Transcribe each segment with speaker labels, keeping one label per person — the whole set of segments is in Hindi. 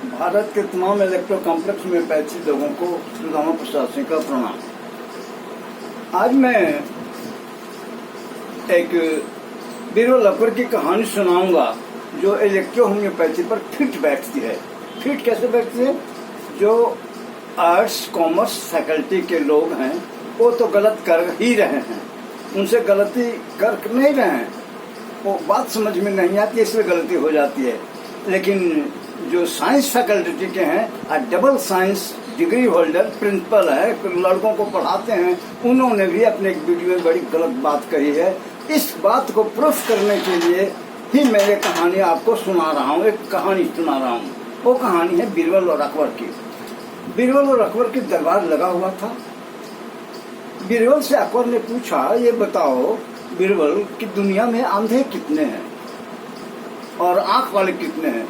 Speaker 1: भारत के तमाम इलेक्ट्रो कॉम्प्लेक्स में पैथिक लोगों को सुदामा प्रसाद सिंह का प्रणाम। आज मैं एक बीरबल अकबर की कहानी सुनाऊंगा जो इलेक्ट्रो होम्योपैथी पर फिट बैठती है। फिट कैसे बैठती है? जो आर्ट्स कॉमर्स फैकल्टी के लोग हैं वो तो गलत कर ही रहे हैं, उनसे गलती कर नहीं रहे हैं, वो बात समझ में नहीं आती इसलिए गलती हो जाती है। लेकिन जो साइंस फैकल्टी के हैं, double science degree holder principal है, लड़कों को पढ़ाते हैं, उन्होंने भी अपने एक वीडियो में बड़ी गलत बात कही है। इस बात को प्रूफ करने के लिए ही मैं ये कहानी आपको सुना रहा हूँ, एक कहानी सुना रहा हूँ। वो कहानी है बीरबल और अकबर की। बीरबल और अकबर की दरबार लगा हुआ था। बीरबल से अकबर ने पूछा, ये बताओ बीरबल कि दुनिया में अंधे कितने हैं और आंख वाले कितने हैं?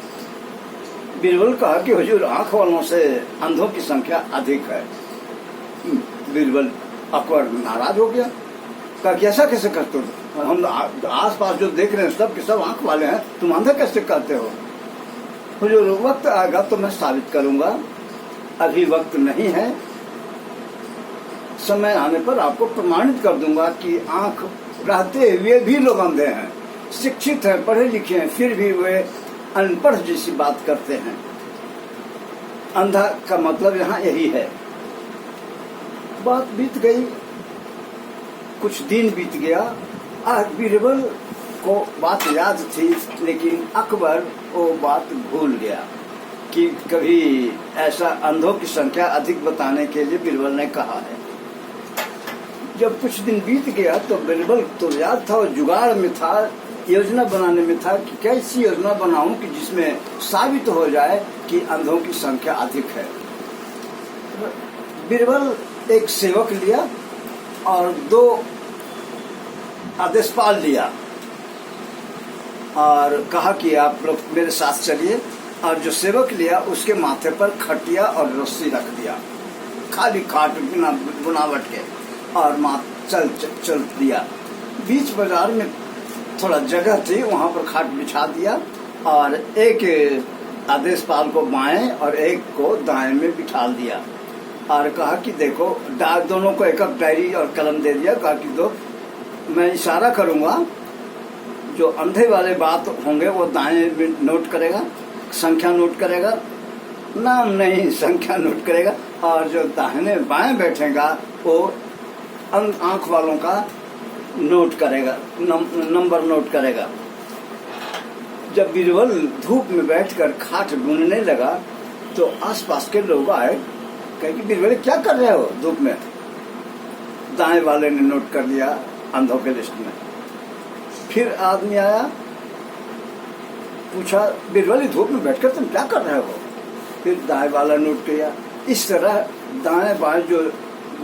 Speaker 1: बीरबल कहा कि हुजूर, आंख वालों से अंधों की संख्या अधिक है। बीरबल अकबर नाराज हो गया, कहा कि ऐसा कैसे करते हो? हम आस पास जो देख रहे हैं सब के सब आंख वाले हैं, तुम अंधे कैसे कहते हो? हुजूर, वक्त आएगा तो मैं साबित करूंगा, अभी वक्त नहीं है, समय आने पर आपको प्रमाणित कर दूंगा कि आंख रहते हुए भी लोग अंधे हैं, शिक्षित हैं, पढ़े लिखे हैं, फिर भी वे अनपढ़ जैसी बात करते हैं। अंधा का मतलब यहाँ यही है। बात बीत गई, कुछ दिन बीत गया। आज बीरबल को बात याद थी, लेकिन अकबर वो बात भूल गया कि कभी ऐसा अंधों की संख्या अधिक बताने के लिए बीरबल ने कहा है। जब कुछ दिन बीत गया तो बीरबल तो याद था, वो जुगाड़ में था, योजना बनाने में था कि कैसी योजना बनाऊं कि जिसमें साबित हो जाए कि अंधों की संख्या अधिक है। बीरबल एक सेवक लिया और 2 आदेशपाल लिया और कहा कि आप लोग मेरे साथ चलिए। और जो सेवक लिया उसके माथे पर खटिया और रस्सी रख दिया, खाली खाट बिना बुनावट के, और चल दिया। बीच बाजार में थोड़ा जगह थी, वहां पर खाट बिछा दिया और एक आदेशपाल को बाएं और एक को दाएं में बिठा दिया और कहा कि देखो, दोनों को एक डायरी और कलम दे दिया। कहा कि दो, मैं इशारा करूंगा, जो अंधे वाले बात होंगे वो दाएं में नोट करेगा, संख्या नोट करेगा, नाम नहीं संख्या नोट करेगा, और जो दाहिने बाएं बैठेगा वो आंख वालों का नोट करेगा, नंबर नोट करेगा। जब बीरबल धूप में बैठकर खाट बुनने लगा तो आसपास के लोग आए, कहे कि बीरबल क्या कर रहे हो धूप में? दाएं वाले ने नोट कर दिया अंधों के लिस्ट में। फिर आदमी आया, पूछा, बीरबल धूप में बैठकर तुम क्या कर रहे हो? फिर दाएं वाला नोट किया। इस तरह दाएं बाएं जो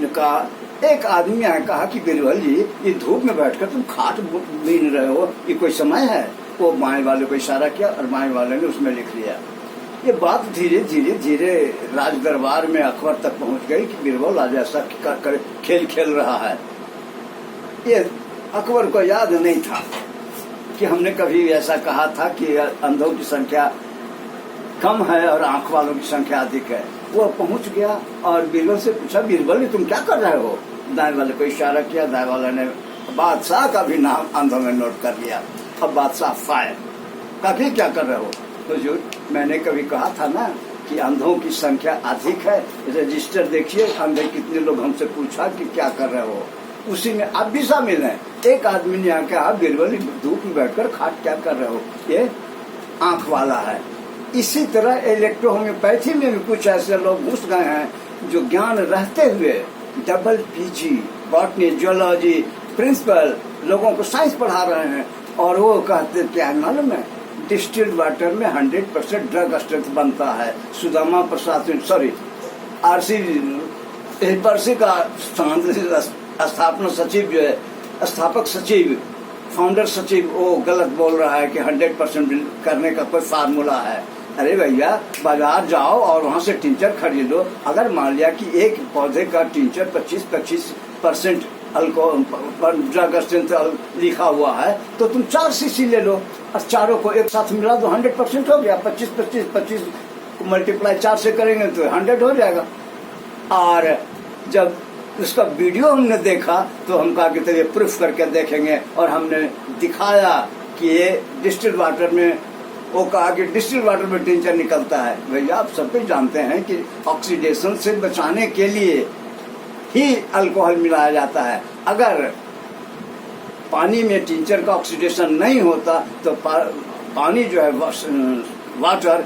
Speaker 1: कहा, एक आदमी आया, कहा कि बीरबल जी, ये धूप में बैठकर तुम खाट बीन रहे हो, ये कोई समय है? वो बाएं वाले को इशारा किया और बाएं वाले ने उसमें लिख लिया। ये बात धीरे धीरे धीरे राज दरबार में अकबर तक पहुंच गई कि बीरबल आज ऐसा खेल खेल रहा है। ये अकबर को याद नहीं था कि हमने कभी ऐसा कहा था कि अंधों की संख्या कम है और आंख वालों की संख्या अधिक है। वो पहुंच गया और बीरबल से पूछा, बीरबल तुम क्या कर रहे हो? दाएं वाले को इशारा किया, दाएं वाले ने बादशाह का भी नाम अंधों में नोट कर लिया। अब बादशाह फायर, कभी क्या कर रहे हो? हुजूर, मैंने कभी कहा था ना कि अंधों की संख्या अधिक है, रजिस्टर देखिए, अंधे कितने लोग हमसे पूछा कि क्या कर रहे हो, उसी में आप भी शामिल हैं। एक आदमी ने आके कहा, बीरबल धूप में बैठकर खाट क्या कर रहे हो? ये आंख वाला है। इसी तरह इलेक्ट्रो होम्योपैथी में भी कुछ ऐसे लोग घुस गए हैं जो ज्ञान रहते हुए double PG, botany, geology, principal लोगों को साइंस पढ़ा रहे हैं, और वो कहते क्या मालूम है, डिस्टिल्ड वाटर में 100% ड्रग स्ट्रेंथ बनता है। सुदामा प्रसाद, सॉरी, RC का स्थापना सचिव जो है, स्थापक सचिव, फाउंडर सचिव, वो गलत बोल रहा है कि 100% करने का कोई फार्मूला है। अरे भैया, बाजार जाओ और वहाँ से टिंचर खरीदो। अगर मान लिया कि एक पौधे का टिंचर 25% ड्रग स्ट्रेंथ लिखा हुआ है, तो तुम 4 सीसी ले लो और चारों को एक साथ मिला दो, 100% हो गया। 25 मल्टीप्लाई 4 से करेंगे तो 100 हो जाएगा। और जब उसका वीडियो हमने देखा तो हम कहा कि ये प्रूफ करके देखेंगे, और हमने दिखाया कि ये डिस्टिल्ड वाटर में, वो कहा कि डिस्टिल्ड वाटर में टिंचर निकलता है। भैया आप सब कुछ जानते हैं कि ऑक्सीडेशन से बचाने के लिए ही अल्कोहल मिलाया जाता है। अगर पानी में टिंचर का ऑक्सीडेशन नहीं होता तो पानी जो है वाटर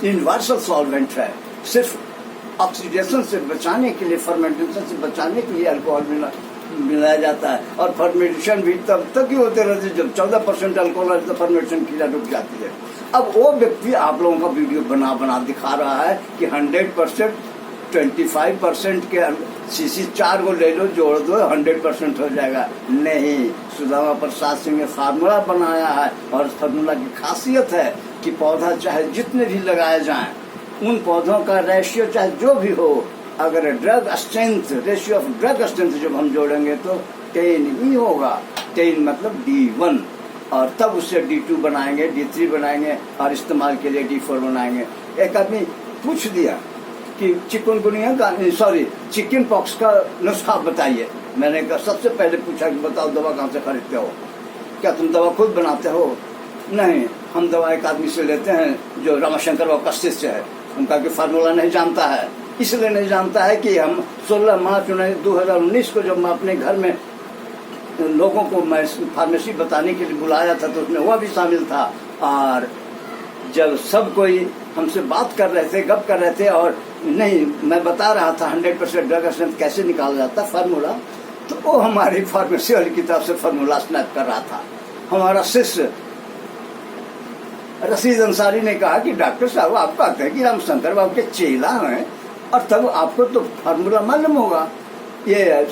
Speaker 1: यूनिवर्सल सॉल्वेंट है। सिर्फ ऑक्सीडेशन से बचाने के लिए, फर्मेंटेशन से बचाने के लिए अल्कोहल मिलाया जाता है। और फर्मेंटेशन भी तब तक ही होते रहते जब 14% अल्कोहल है तो फर्मेंटेशन क्रिया रुक जाती है। अब वो व्यक्ति आप लोगों का वीडियो बना दिखा रहा है कि 100% 25% के सीसी 4 को ले लो, जोड़ दो, 100% हो जाएगा। नहीं, सुदामा प्रसाद सिंह ने फार्मूला बनाया है, और फार्मूला की खासियत है कि पौधा चाहे जितने भी लगाए जाएं, उन पौधों का रेशियो चाहे जो भी हो, अगर drug strength, ratio of drug strength जब हम जोड़ेंगे तो 10 ही होगा। 10 मतलब D1, और तब उससे D2 बनाएंगे, D3 बनाएंगे, और इस्तेमाल के लिए D4 बनाएंगे। एक आदमी पूछ दिया कि चिकन पॉक्स का नुस्खा बताइए। मैंने कहा, सबसे पहले पूछा कि बताओ दवा कहाँ से खरीदते हो, क्या तुम दवा खुद बनाते हो? नहीं, हम दवा एक आदमी से लेते हैं जो रमाशंकर बाबू कस्तिस से है। उनका कि फार्मूला नहीं जानता है, इसलिए नहीं जानता है कि हम 16 मार्च 2019 को जब मैं अपने घर में लोगों को मैं फार्मेसी बताने के लिए बुलाया था तो उसमें वह भी शामिल था। और जब सब कोई हमसे बात कर रहे थे, गप कर रहे थे, और नहीं मैं बता रहा था 100% ड्रग स्ट्रेंथ कैसे निकाला जाता फार्मूला, तो वो हमारी फार्मेसी वाली किताब से फार्मूला स्नैप कर रहा था। हमारा शिष्य रशीद अंसारी ने कहा कि डॉक्टर साहब आप कहते हैं कि हम शंकर बाबू के चेला हैं, और तब आपको तो फार्मूला मालूम होगा, ये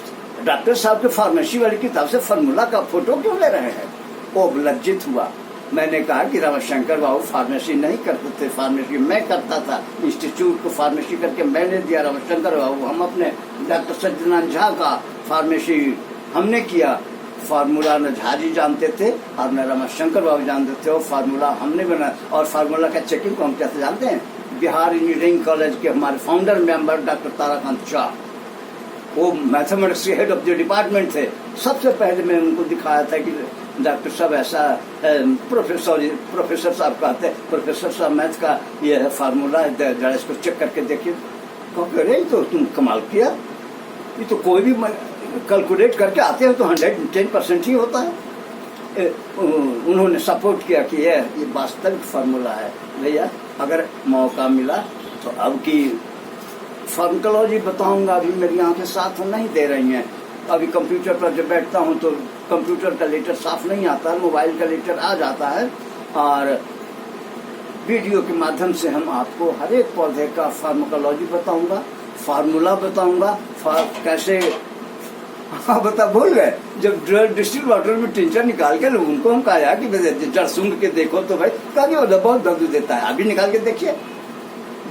Speaker 1: डॉक्टर साहब के फार्मेसी वाली किताब से फार्मूला का फोटो क्यों ले रहे हैं? वो लज्जित हुआ। मैंने कहा कि रमाशंकर बाबू फार्मेसी नहीं करते थे, फार्मेसी मैं करता था। इंस्टीट्यूट को फार्मेसी करके मैंने दिया रमाशंकर बाबू। हम अपने डॉक्टर सज्जनान झा का फार्मेसी हमने किया। फार्मूला न झा जी जानते थे और न रमाशंकर बाबू जानते थे, वो फार्मूला हमने बनाया। और फार्मूला का चेकिंग को हम कैसे जानते हैं? बिहार इंजीनियरिंग कॉलेज के हमारे founder member doctor Tarakant Shah, वो मैथमेटिक्स के हेड ऑफ द डिपार्टमेंट थे। सबसे पहले मैं उनको दिखाया था कि डॉक्टर साहब ऐसा प्रोफेसर साहब कहते हैं, प्रोफेसर साहब मैथ का ये है फार्मूला है, जरा इसको चेक करके देखिए। कह रहे तो तुम कमाल किया, ये तो कोई भी कैलकुलेट करके आते हैं तो 110% ही होता है। उन्होंने सपोर्ट किया कि ये वास्तविक फार्मूला है। भैया अगर मौका मिला तो अब की फार्माकोलॉजी बताऊंगा, अभी मेरी आंखें साथ नहीं दे रही हैं। अभी कंप्यूटर पर जब बैठता हूं तो कंप्यूटर का लेटर साफ नहीं आता, मोबाइल का लेटर आ जाता है, और वीडियो के माध्यम से हम आपको हर एक पौधे का फार्माकोलॉजी बताऊंगा, फार्मूला बताऊंगा, कैसे। हाँ बता भूल गए, जब डिस्टिल्ड वाटर में टिंचर निकाल के उनको हम कहा कि जड़ सूंघ के देखो तो भाई कहा बहुत दर्द देता है, अभी निकाल के देखिए।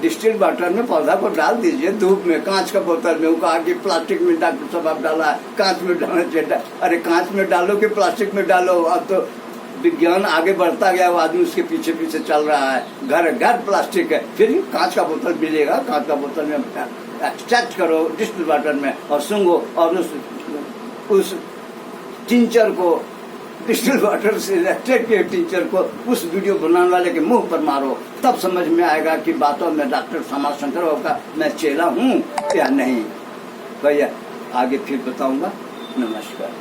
Speaker 1: डिस्टिल्ड वाटर में पौधा को डाल दीजिए धूप में, कांच का बोतल में। वो कहा कि प्लास्टिक में डॉक्टर साहब आप डाला है, कांच में डालना चाहिए। अरे कांच में डालो कि प्लास्टिक में डालो, अब तो विज्ञान आगे बढ़ता गया, वो आदमी उसके पीछे पीछे चल रहा है। घर घर प्लास्टिक है, फिर कांच का बोतल मिलेगा, कांच का बोतल में एक्सट्रैक्ट करो डिस्टिल्ड वाटर में और सूंघो, और उस टिंचर को डिस्टिल्ड वाटर से एक्सट्रैक्ट किए टिंचर को उस वीडियो बनाने वाले के मुंह पर मारो, तब समझ में आएगा कि बातों में डॉक्टर श्यामाशंकर बाबू का मैं चेला हूँ या नहीं। भैया आगे फिर बताऊंगा। नमस्कार।